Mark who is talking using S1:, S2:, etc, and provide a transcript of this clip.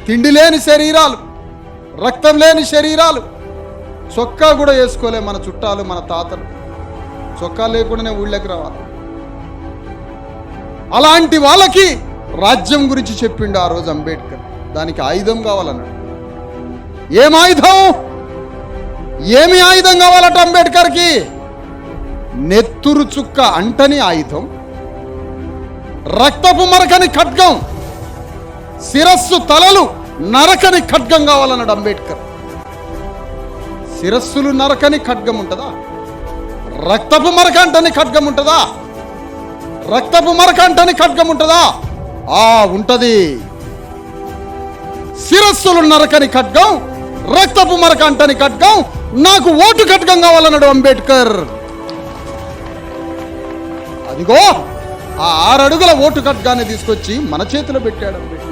S1: తిండి లేని శరీరాలు, రక్తం లేని శరీరాలు, చొక్కా కూడా వేసుకోలే మన చుట్టాలు, మన తాతలు. చొక్కా లేకుండానే ఊళ్ళకి రావాలి. అలాంటి వాళ్ళకి రాజ్యం గురించి చెప్పిండు ఆ రోజు అంబేద్కర్. దానికి ఆయుధం కావాలన్నాడు. ఏం ఆయుధం? ఏమి ఆయుధం కావాలట అంబేద్కర్కి? నెత్తురు చుక్క అంటని ఆయుధం, రక్తపు మరకని ఖడ్గం, శిరస్సు తలలు నరకని ఖడ్గం కావాలన్నాడు అంబేద్కర్. శిరస్సులు నరకని ఖడ్గం ఉంటుందా? రక్తపు మరక అంటని ఖడ్గం ఉంటుందా? రక్తపు మరక అంటని ఖడ్గం ఉంటుందా? ఉంటది. శిరస్సులు నరకని ఖడ్గం, రక్తపు మరక అంటని ఖడ్గం, నాకు ఓటు ఖడ్గం కావాలన్నాడు అంబేద్కర్. అదిగో ఆ 6 అడుగుల ఓటు ఖడ్గాన్ని తీసుకొచ్చి మన చేతిలో పెట్టాడు అంబేద్కర్.